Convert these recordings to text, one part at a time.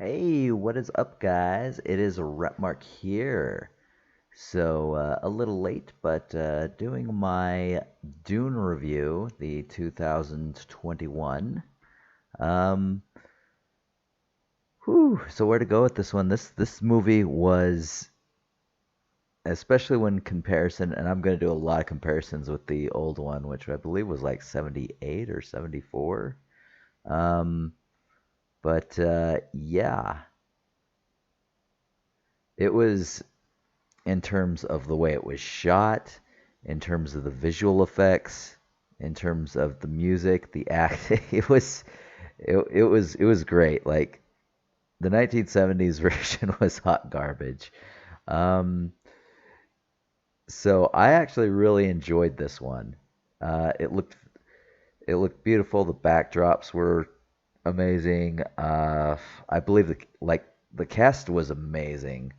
Hey, what is up, guys? It is Rapmark here. A little late, but doing my Dune review, the 2021. Um, so where to go with this one? This movie was, especially when comparison, and I'm going to do a lot of comparisons with the old one, which I believe was like 78 or 74. Um, yeah, it was in terms of the way it was shot, in terms of the visual effects, in terms of the music, the acting. It was great. Like the 1970s version was hot garbage. Um, so I actually really enjoyed this one. It looked beautiful. The backdrops were amazing. I believe the cast was amazing.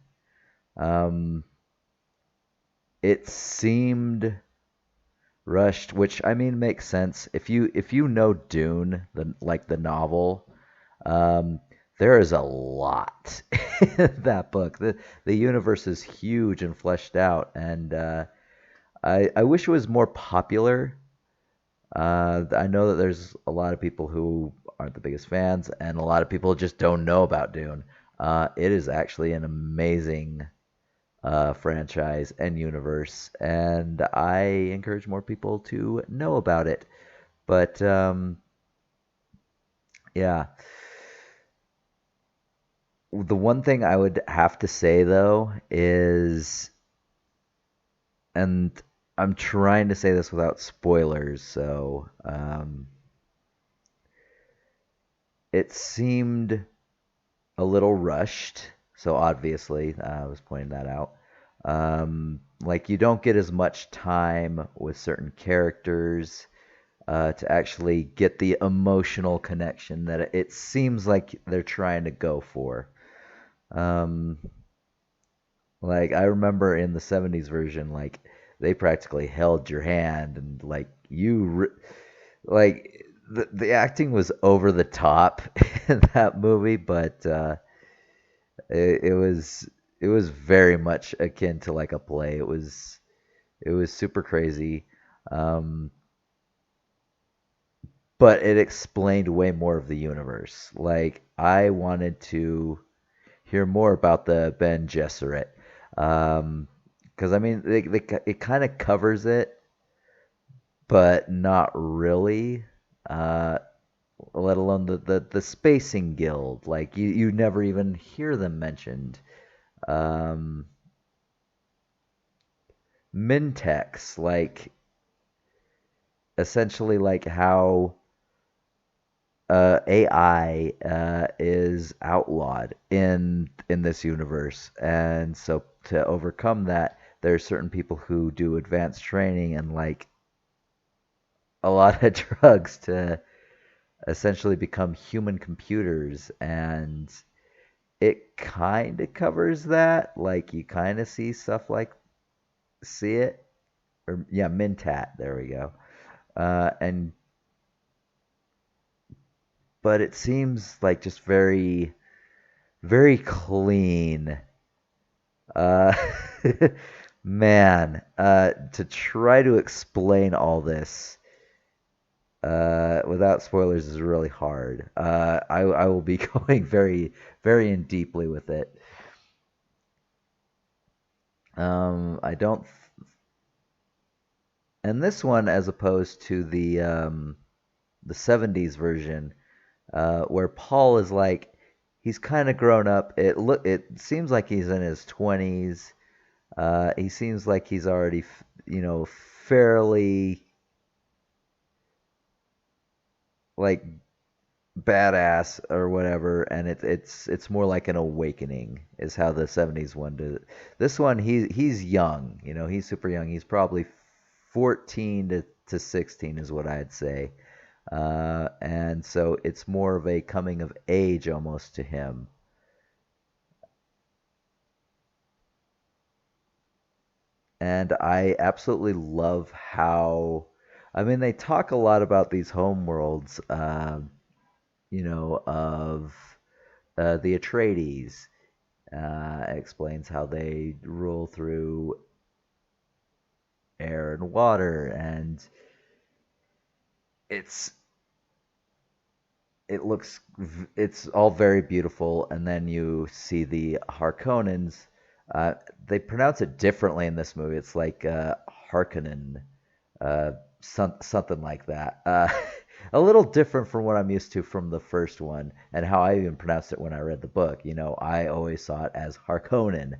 Um, it seemed rushed, which I mean makes sense. If you know Dune, the novel, um, there is a lot in that book. The universe is huge and fleshed out, and I wish it was more popular. I know that there's a lot of people who aren't the biggest fans, and a lot of people just don't know about Dune. It is actually an amazing franchise and universe, and I encourage more people to know about it. But yeah, the one thing I would have to say though is, and I'm trying to say this without spoilers, so it seemed a little rushed. So obviously, I was pointing that out. Like you don't get as much time with certain characters to actually get the emotional connection that it seems like they're trying to go for. Um, like I remember in the 70s version, like they practically held your hand and like the acting was over the top in that movie, but it was very much akin to like a play. It was super crazy. Um, but it explained way more of the universe. Like I wanted to hear more about the Ben Gesserit, because I mean, it kind of covers it, but not really. Uh, Let alone the Spacing Guild. Like you never even hear them mentioned. Um, Mintex, like essentially like how AI is outlawed in this universe, and so to overcome that, there are certain people who do advanced training and like a lot of drugs to essentially become human computers, and it kind of covers that. Like you kind of see it, or yeah, Mintat. There we go. And but it seems like just very very clean. Uh, man, to try to explain all this without spoilers is really hard. I will be going very in deeply with it. I don't, and this one as opposed to the 70s version, where Paul is like he's kind of grown up. It seems like he's in his 20s. He seems like he's already, fairly like badass or whatever, and it's more like an awakening is how the 70s one did it. This one he's young, he's super young. He's probably 14 to 16 is what I'd say. And so it's more of a coming of age almost to him. And I absolutely love how, I mean, they talk a lot about these home worlds, of the Atreides. Explains how they rule through air and water, and it's it looks it's all very beautiful. And then you see the Harkonnens. Uh, they pronounce it differently in this movie. It's like Harkonnen, something like that. A little different from what I'm used to from the first one, and how I even pronounced it when I read the book. I always saw it as Harkonnen.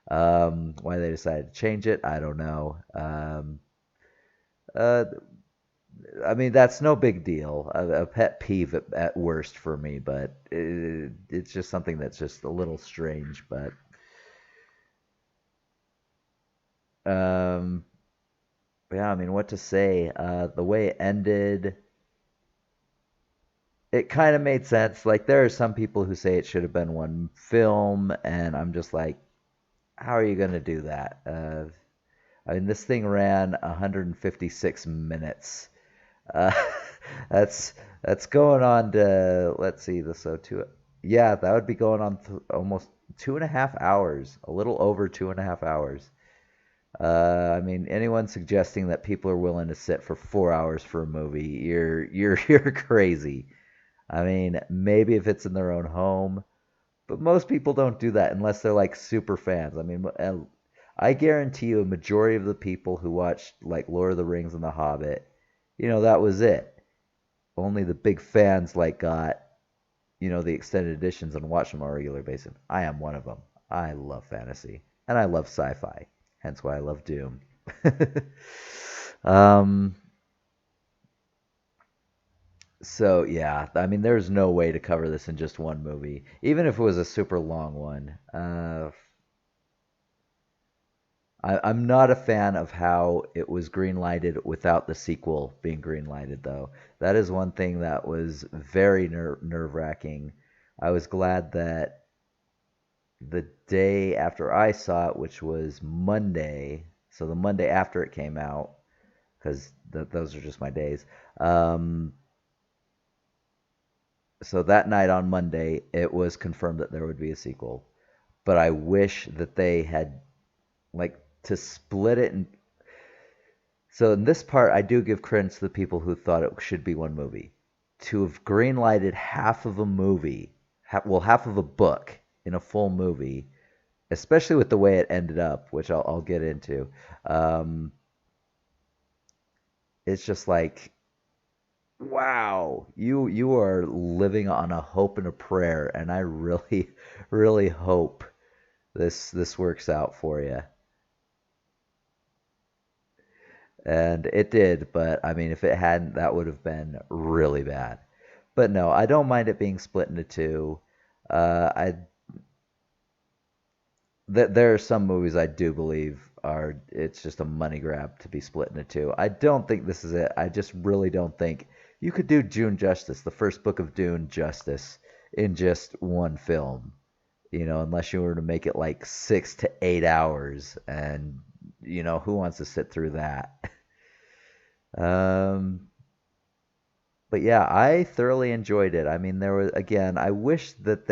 Why they decided to change it, I don't know. Uh, I mean, that's no big deal. A pet peeve at worst for me, but it's just something that's just a little strange. But um, yeah, I mean, what to say? The way it ended, it kind of made sense. Like, there are some people who say it should have been one film, and I'm just like, how are you going to do that? I mean, this thing ran 156 minutes. Uh, that's that's going on to, let's see, the so two. Yeah, that would be going on almost 2.5 hours, a little over 2.5 hours. I mean, anyone suggesting that people are willing to sit for 4 hours for a movie, you're crazy. I mean, maybe if it's in their own home, but most people don't do that unless they're like super fans. I mean, I guarantee you, a majority of the people who watched like Lord of the Rings and The Hobbit, that was it. Only the big fans like got, the extended editions and watch them on a regular basis. I am one of them. I love fantasy and I love sci-fi. Hence why I love Doom. um, so yeah, I mean, there's no way to cover this in just one movie, even if it was a super long one. I'm not a fan of how it was greenlighted without the sequel being greenlighted, though. That is one thing that was very nerve-wracking. I was glad that the day after I saw it, which was Monday, so the Monday after it came out, because those are just my days. Um, so that night on Monday, it was confirmed that there would be a sequel. But I wish that they had, like, to split it. And so in this part, I do give credence to the people who thought it should be one movie. To have greenlighted half of a movie, half of a book in a full movie, especially with the way it ended up, which I'll get into. Um, it's just like, wow, you are living on a hope and a prayer, and I really, really hope this works out for you. And it did, but I mean, if it hadn't, that would have been really bad. But no, I don't mind it being split into two. I there are some movies I do believe are it's just a money grab to be split into two. I don't think this is it. I just really don't think you could do Dune justice, the first book of Dune justice, in just one film. Unless you were to make it like 6 to 8 hours, and who wants to sit through that? Um, but yeah, I thoroughly enjoyed it. I mean, there was, again, I wish that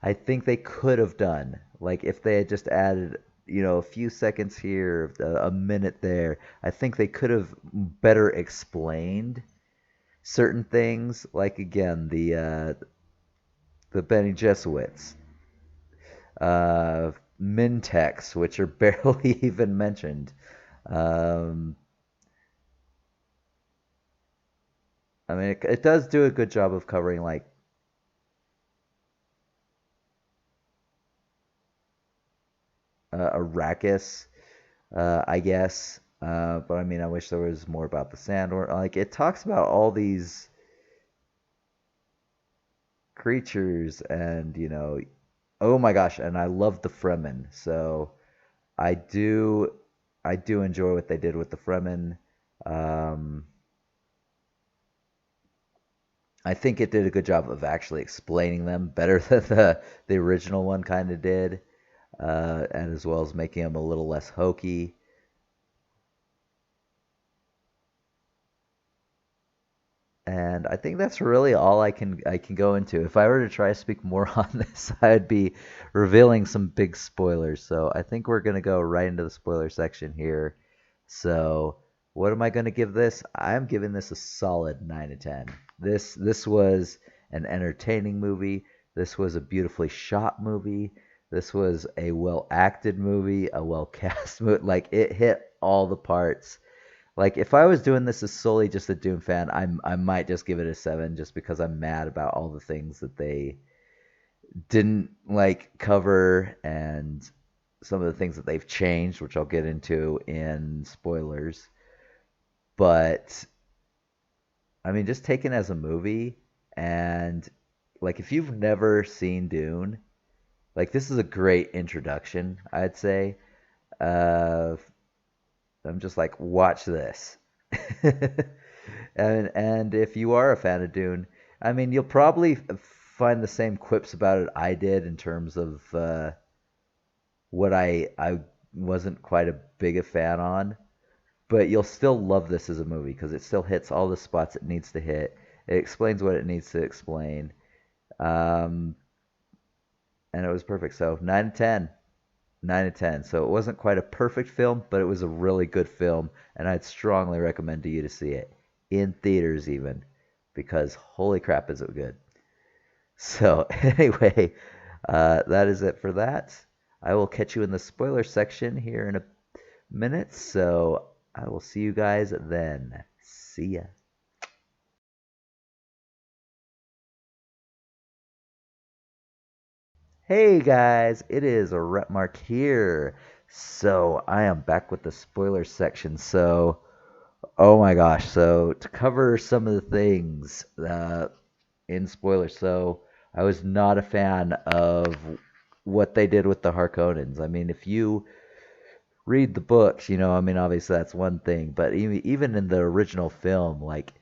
I think they could have done, like, if they had just added, a few seconds here, a minute there. I think they could have better explained certain things, like, again, the Benny Jesuits, Mintex, which are barely even mentioned. Um, I mean, it does do a good job of covering, like, Arrakis, I guess. But I mean, I wish there was more about the Sandor. Like, it talks about all these creatures, and oh my gosh, and I love the Fremen. So I do, I do enjoy what they did with the Fremen. Um, I think it did a good job of actually explaining them better than the original one kind of did, and as well as making them a little less hokey. And I think that's really all I can go into. If I were to try to speak more on this, I'd be revealing some big spoilers. So I think we're gonna go right into the spoiler section here. So what am I gonna give this? I'm giving this a solid 9 to 10. This was an entertaining movie. This was a beautifully shot movie. This was a well acted movie, a well cast movie. Like it hit all the parts. Like if I was doing this as solely just a Doom fan, I might just give it a 7 just because I'm mad about all the things that they didn't like cover and some of the things that they've changed, which I'll get into in spoilers. But I mean, just taken as a movie and like if you've never seen Dune, like this is a great introduction, I'd say. Uh, I'm just like, watch this. And if you are a fan of Dune, I mean, you'll probably find the same quips about it I did in terms of what I wasn't quite a big a fan on, but you'll still love this as a movie because it still hits all the spots it needs to hit. It explains what it needs to explain, um, and it was perfect. So 9 to 10. 9 to 10. So it wasn't quite a perfect film, but it was a really good film, and I'd strongly recommend to you to see it in theaters even, because holy crap, is it good! So anyway, that is it for that. I will catch you in the spoiler section here in a minute. So I will see you guys then. See ya. Hey guys, it is a Repmark here. So I am back with the spoiler section. So oh my gosh. So to cover some of the things in spoilers, so I was not a fan of what they did with the Harkonnens. I mean, if you read the books, I mean, obviously that's one thing, but even in the original film, like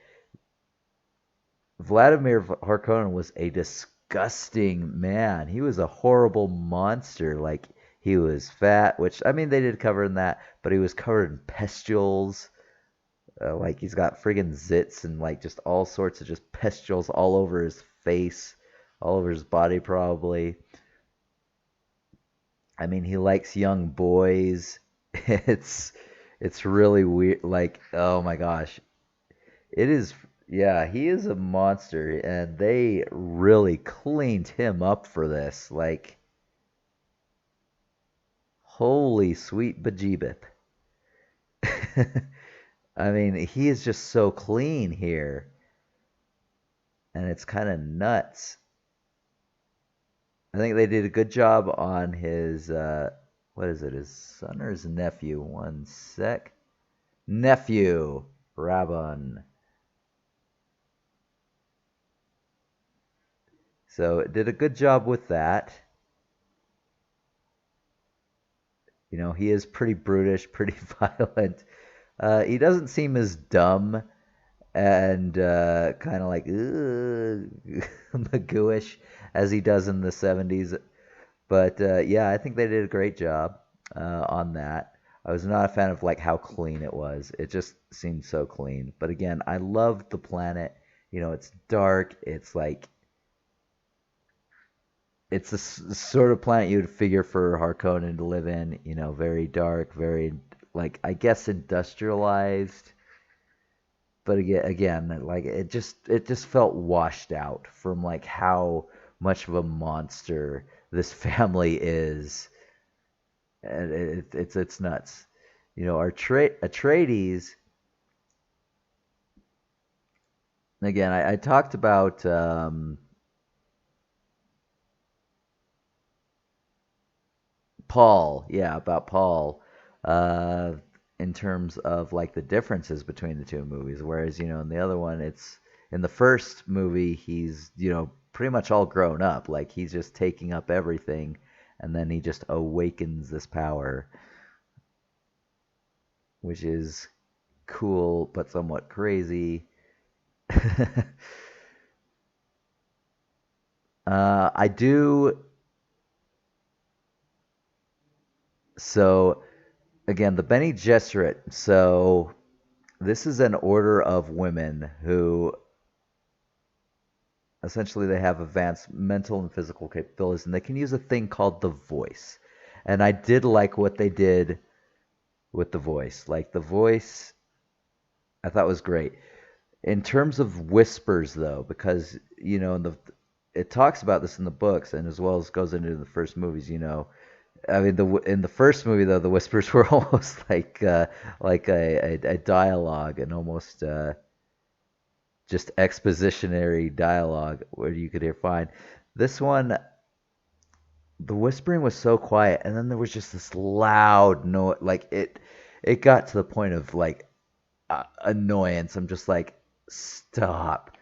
Vladimir Harkonnen was a disgusting man. He was a horrible monster. Like he was fat, which I mean they did cover in that, but he was covered in pustules. Like he's got friggin' zits and like just all sorts of just pustules all over his face, all over his body probably. I mean he likes young boys. It's it's really weird. Like oh my gosh, it is. Yeah, he is a monster, and they really cleaned him up for this. Like holy sweet bejeebeth. I mean, he is just so clean here, and it's kind of nuts. I think they did a good job on his what is it, his son or his nephew? One sec. Nephew, Rabban. So it did a good job with that. He is pretty brutish, pretty violent. He doesn't seem as dumb and kind of like magooish as he does in the 70s. But yeah, I think they did a great job on that. I was not a fan of like how clean it was. It just seemed so clean. But again, I loved the planet. It's dark. It's like it's the sort of planet you'd figure for Harkonnen to live in. Very dark, very like I guess industrialized. But again, like it just felt washed out from like how much of a monster this family is, and it's nuts. Our Atreides. Again, I talked about Paul, yeah, about Paul, uh, in terms of like the differences between the two movies. Whereas, in the other one, it's in the first movie, he's, pretty much all grown up. Like he's just taking up everything, and then he just awakens this power, which is cool but somewhat crazy. I do. So again, the Bene Gesserit. So this is an order of women who essentially they have advanced mental and physical capabilities, and they can use a thing called the voice. And I did like what they did with the voice. Like the voice, I thought was great. In terms of whispers, though, because in the it talks about this in the books, and as well as goes into the first movies. I mean, in the first movie though, the whispers were almost like a dialogue and almost just expositionary dialogue where you could hear fine. This one, the whispering was so quiet, and then there was just this loud noise. Like it got to the point of like annoyance. I'm just like, stop.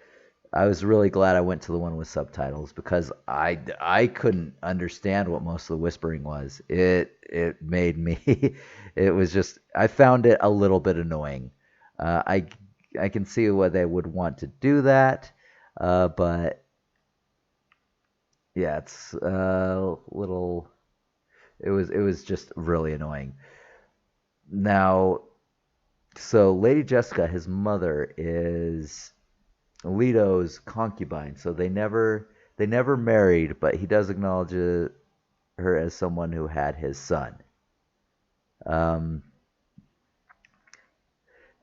I was really glad I went to the one with subtitles because I couldn't understand what most of the whispering was. It made me it was just I found it a little bit annoying. I can see why they would want to do that, but yeah, it's a little. It was just really annoying. Now, so Lady Jessica, his mother, is Leto's concubine, so they never married, but he does acknowledge her as someone who had his son. Um,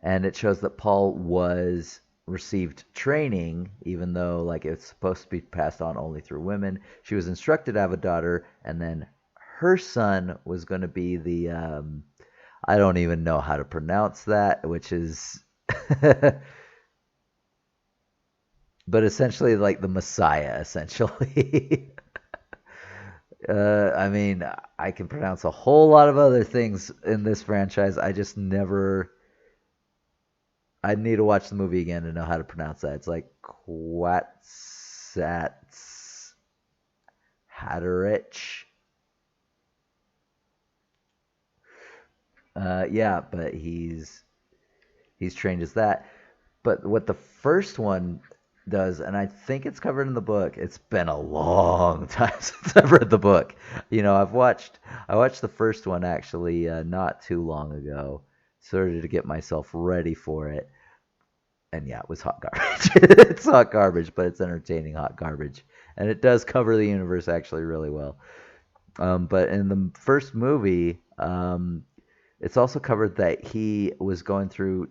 and it shows that Paul was received training, even though like it's supposed to be passed on only through women. She was instructed to have a daughter, and then her son was going to be the I don't even know how to pronounce that, which is but essentially like the Messiah, essentially. I mean, I can pronounce a whole lot of other things in this franchise. I just never. I need to watch the movie again to know how to pronounce that. It's like Quetzalcoatlus Haderich. Yeah, but he's trained as that. But what the first one does, and I think it's covered in the book. It's been a long time since I've read the book. I watched the first one actually not too long ago, sort of to get myself ready for it. And yeah, it was hot garbage. It's hot garbage, but it's entertaining hot garbage, and it does cover the universe actually really well. But in the first movie, it's also covered that he was going through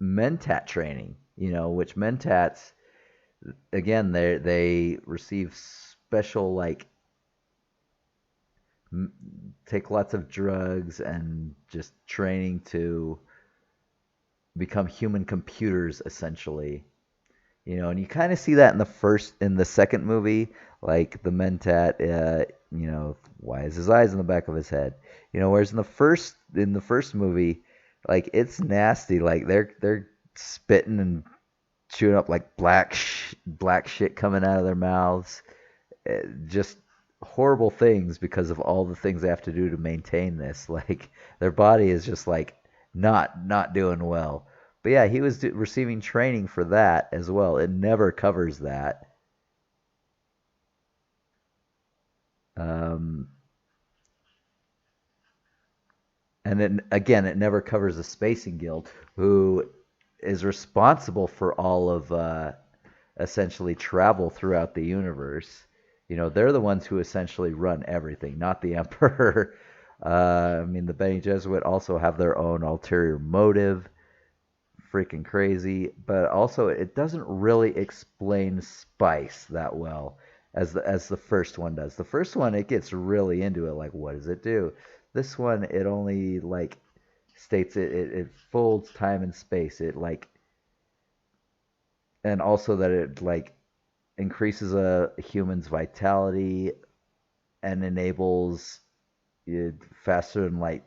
mentat training. Which mentats again they receive special like m- take lots of drugs and just training to become human computers essentially. And you kind of see that in the second movie, like the mentat, why is his eyes in the back of his head? Whereas in the first movie, like it's nasty, like they're spitting and chewing up like black shit coming out of their mouths, just horrible things because of all the things they have to do to maintain this. Like their body is just like not doing well. But yeah, he was receiving training for that as well. It never covers that. Um, and then again, it never covers the Spacing Guild, who is responsible for all of essentially travel throughout the universe. They're the ones who essentially run everything, not the Emperor. I mean, the Bene Gesserit also have their own ulterior motive. Freaking crazy, but also it doesn't really explain spice that well as the first one does. The first one it gets really into it, like what does it do? This one it only like states it folds time and space. It like and also that it like increases a human's vitality and enables faster than light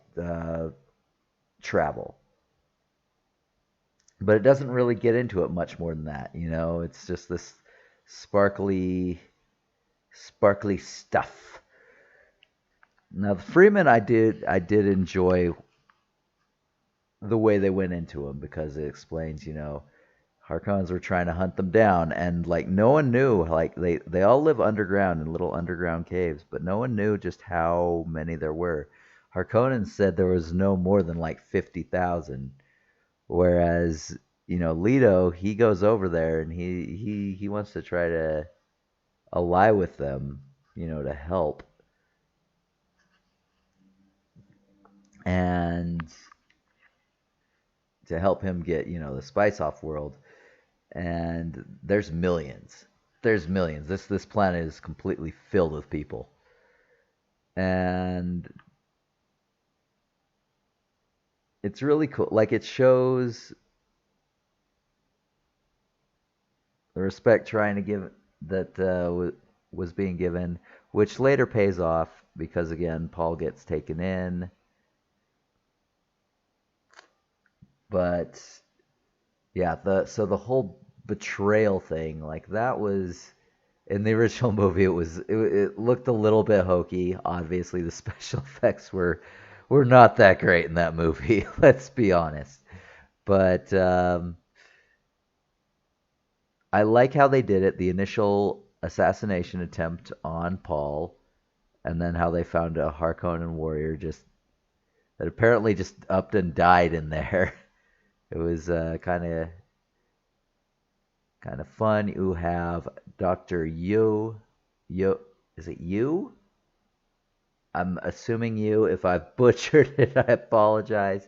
travel. But it doesn't really get into it much more than that. It's just this sparkly, sparkly stuff. Now the Freeman, I did enjoy the way they went into him because it explains, Harkonnens were trying to hunt them down, and like no one knew, like they all live underground in little underground caves, but no one knew just how many there were. Harkonnen said there was no more than like 50,000. Whereas, Leto, he goes over there and he wants to try to ally with them, to help and to help him get, the spice off world. And there's millions. There's millions. This planet is completely filled with people. And it's really cool. Like it shows the respect trying to give that was being given, which later pays off because again Paul gets taken in. But yeah, the whole betrayal thing, like that was in the original movie. It looked a little bit hokey. Obviously, the special effects were not that great in that movie. Let's be honest. But I like how they did it. The initial assassination attempt on Paul, and then how they found a Harkonnen warrior just that apparently just upped and died in there. It was kind of fun. You have Doctor Yu. Is it Yu? I'm assuming you. If I butchered it, I apologize.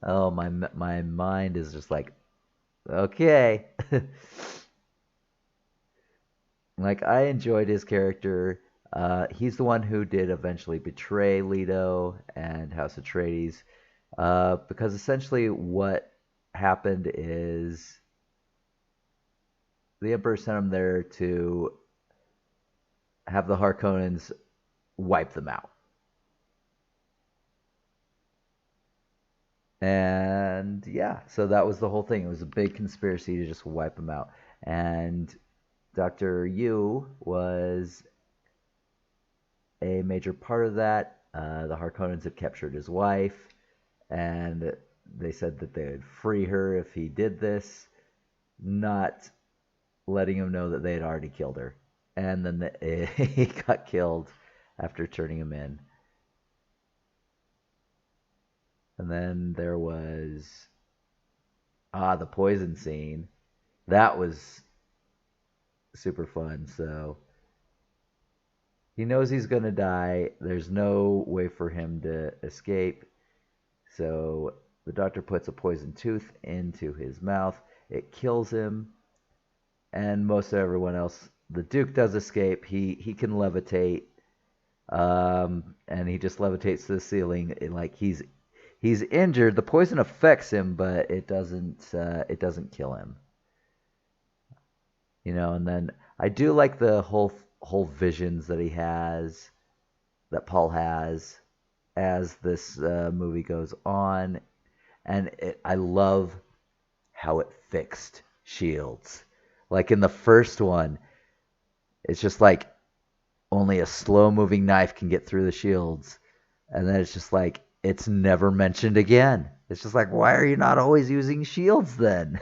Oh, my mind is just like, okay. Like I enjoyed his character. He's the one who did eventually betray Leto and House Atreides, because essentially what happened is the Emperor sent him there to have the Harkonnens wipe them out. And yeah, so that was the whole thing. It was a big conspiracy to just wipe them out. And Dr. Yu was a major part of that. The Harkonnens had captured his wife, and they said that they would free her if he did this, not letting him know that they had already killed her. And then he got killed after turning him in. And then there was the poison scene. That was super fun. So he knows he's gonna die. There's no way for him to escape. So the doctor puts a poison tooth into his mouth. It kills him, and most of everyone else. The Duke does escape. He can levitate, and he just levitates to the ceiling. Like he's injured. The poison affects him, but it doesn't kill him. And then I do like the whole visions that he has, that Paul has, as this movie goes on, and I love how it fixed shields. Like in the first one, it's just like only a slow moving knife can get through the shields, and then it's just like it's never mentioned again. It's just like, why are you not always using shields then?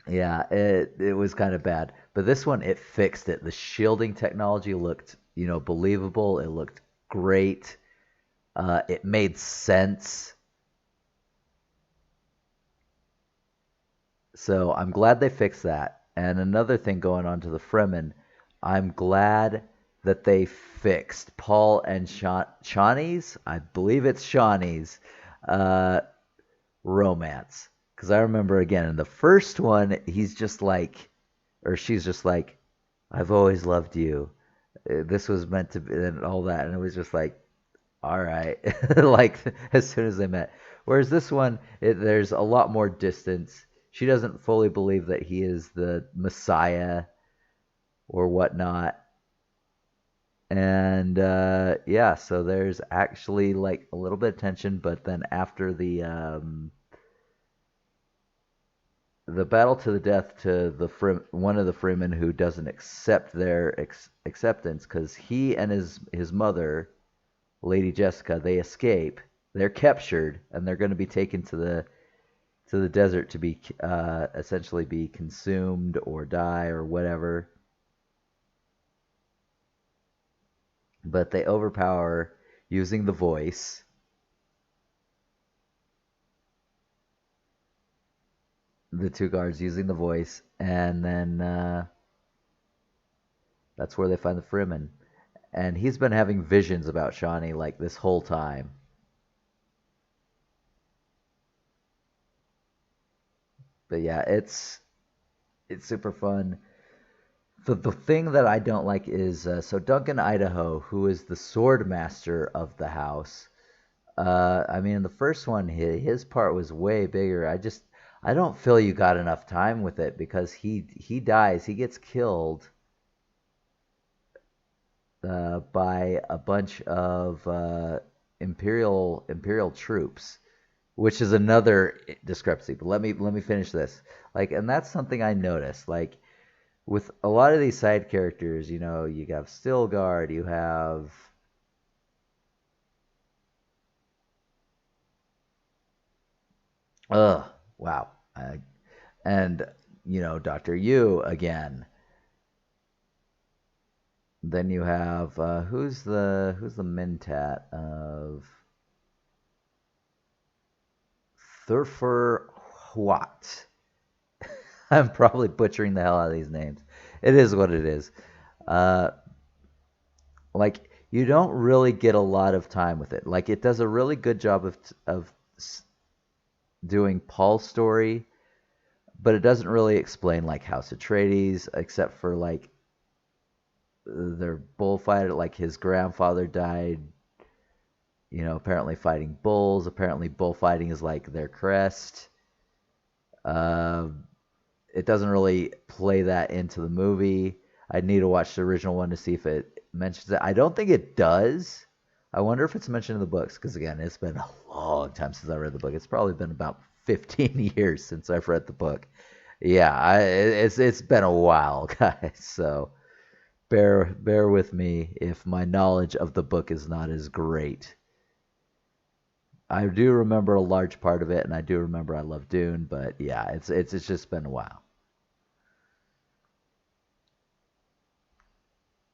Yeah, it was kind of bad, but this one it fixed it. The shielding technology looked, believable. It looked great. It made sense. So I'm glad they fixed that. And another thing going on to the Fremen, I'm glad that they fixed Paul and Shawnee's, I believe it's Shawnee's, uh, romance. Because I remember again in the first one, he's just like, or she's just like, I've always loved you. This was meant to be, and all that. And it was just like, all right, like as soon as they met. Whereas this one, there's a lot more distance. She doesn't fully believe that he is the Messiah or whatnot. And yeah, so there's actually like a little bit of tension, but then after the battle to the death to one of the Freemen who doesn't accept their acceptance because he and his mother, Lady Jessica, they escape. They're captured and they're going to be taken to the desert to be essentially be consumed or die or whatever. But they overpower using the voice. the two guards using the voice, and then that's where they find the Fremen. And he's been having visions about Shawnee like this whole time. But yeah, it's super fun. The thing that I don't like is so Duncan Idaho, who is the sword master of the house. I mean, in the first one, his part was way bigger. I don't feel you got enough time with it because he dies, he gets killed by a bunch of imperial troops, which is another discrepancy. But let me finish this. Like, and that's something I noticed. Like with a lot of these side characters, you have Stilgard, you have ugh, wow, and Doctor Yu again. Then you have who's the Mentat of Thurfer Huat. I'm probably butchering the hell out of these names. It is what it is. Uh, like you don't really get a lot of time with it. Like it does a really good job of doing Paul's story, but it doesn't really explain like House Atreides, except for like their bullfight. Like his grandfather died, apparently fighting bulls. Apparently bullfighting is like their crest. Uh, it doesn't really play that into the movie. I need to watch the original one to see if it mentions it. I don't think it does. I wonder if it's mentioned in the books because again, it's been a long time since I read the book. It's probably been about 15 years since I've read the book. Yeah, it's been a while, guys. So bear with me if my knowledge of the book is not as great. I do remember a large part of it, and I do remember I love Dune, but yeah, it's just been a while.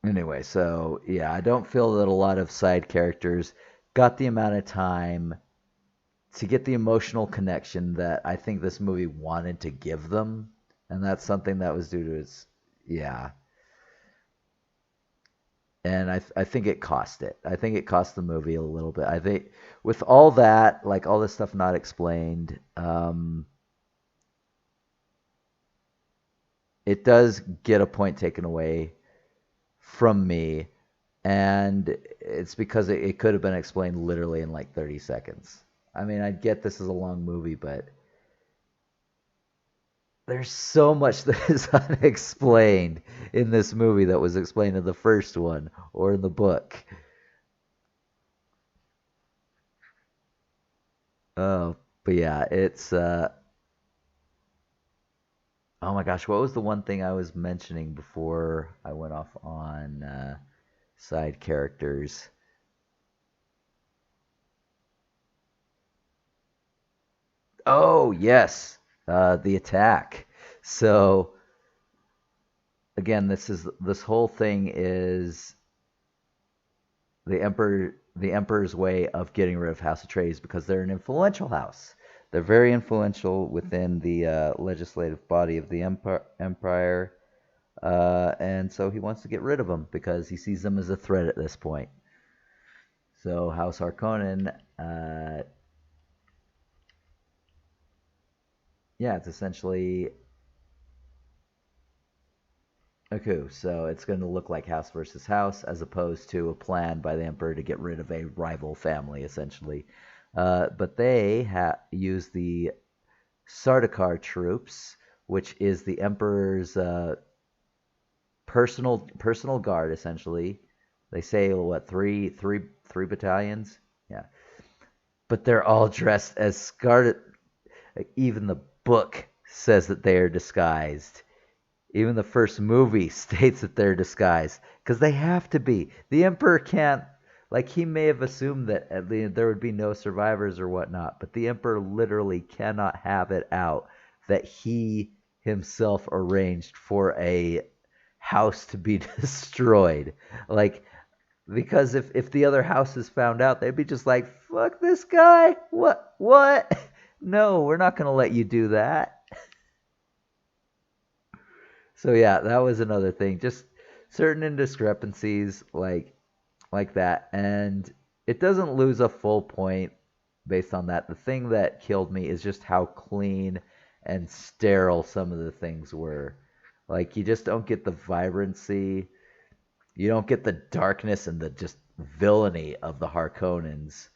Anyway, so yeah, I don't feel that a lot of side characters got the amount of time to get the emotional connection that I think this movie wanted to give them, and that's something that was due to its yeah. And I think it cost it. I think it cost the movie a little bit. I think with all that, like all this stuff not explained, it does get a point taken away from me, and it's because it could have been explained literally in like 30 seconds. I mean, I get this is a long movie, but there's so much that is unexplained in this movie that was explained in the first one or in the book. Oh, but yeah, it's oh my gosh, what was the one thing I was mentioning before I went off on side characters? Oh, yes, the attack. So again, this whole thing is the emperor's way of getting rid of House Atreides because they're an influential house. They're very influential within the legislative body of the empire, and so he wants to get rid of them because he sees them as a threat at this point. So House Harkonnen, yeah, it's essentially a coup. So it's going to look like House versus House as opposed to a plan by the Emperor to get rid of a rival family, essentially. But they use the Sardaukar troops, which is the Emperor's personal guard, essentially. They say what three battalions? Yeah, but they're all dressed as Scarlet. Even the book says that they are disguised. Even the first movie states that they're disguised because they have to be. The Emperor can't. Like he may have assumed that there would be no survivors or whatnot, but the Emperor literally cannot have it out that he himself arranged for a house to be destroyed. Like because if the other houses found out, they'd be just like, "Fuck this guy! What? No, we're not gonna let you do that." So yeah, that was another thing. Just certain indiscrepancies like that, and it doesn't lose a full point based on that. The thing that killed me is just how clean and sterile some of the things were. Like you just don't get the vibrancy, you don't get the darkness and the just villainy of the Harkonnens.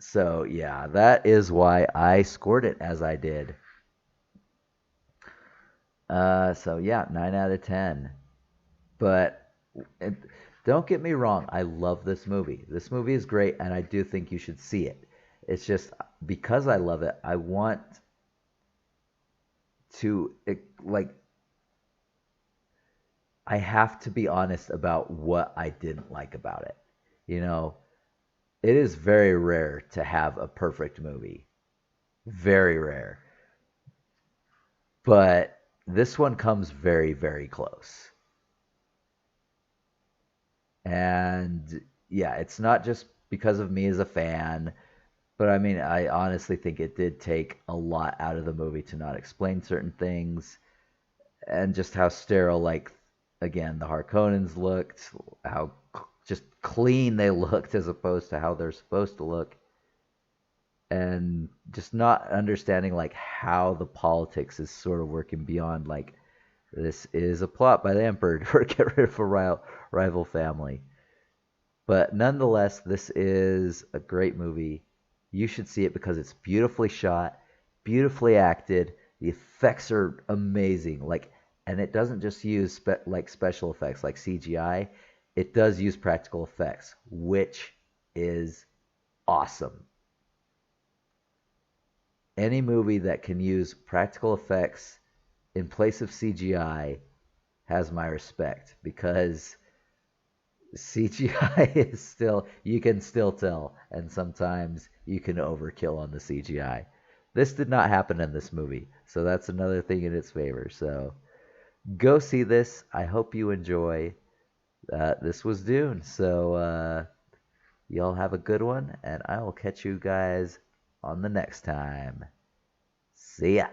So yeah, that is why I scored it as I did. So yeah, 9 out of 10. But it, don't get me wrong, I love this movie. This movie is great, and I do think you should see it. It's just because I love it, I want to like I have to be honest about what I didn't like about it. You know, it is very rare to have a perfect movie. Very rare. But this one comes very, very close. And yeah, it's not just because of me as a fan, but I mean, I honestly think it did take a lot out of the movie to not explain certain things and just how sterile, like, again, the Harkonnens looked, how just clean they looked as opposed to how they're supposed to look, and just not understanding, like, how the politics is sort of working beyond, like, this is a plot by the Emperor to get rid of a rival family. But nonetheless, this is a great movie. You should see it because it's beautifully shot, beautifully acted. The effects are amazing. Like, and it doesn't just use like special effects like CGI. It does use practical effects, which is awesome. Any movie that can use practical effects in place of CGI has my respect because CGI is still, you can still tell, and sometimes you can overkill on the CGI. This did not happen in this movie, so that's another thing in its favor. So go see this. I hope you enjoy. This was Dune. So y'all have a good one, and I will catch you guys on the next time. See ya.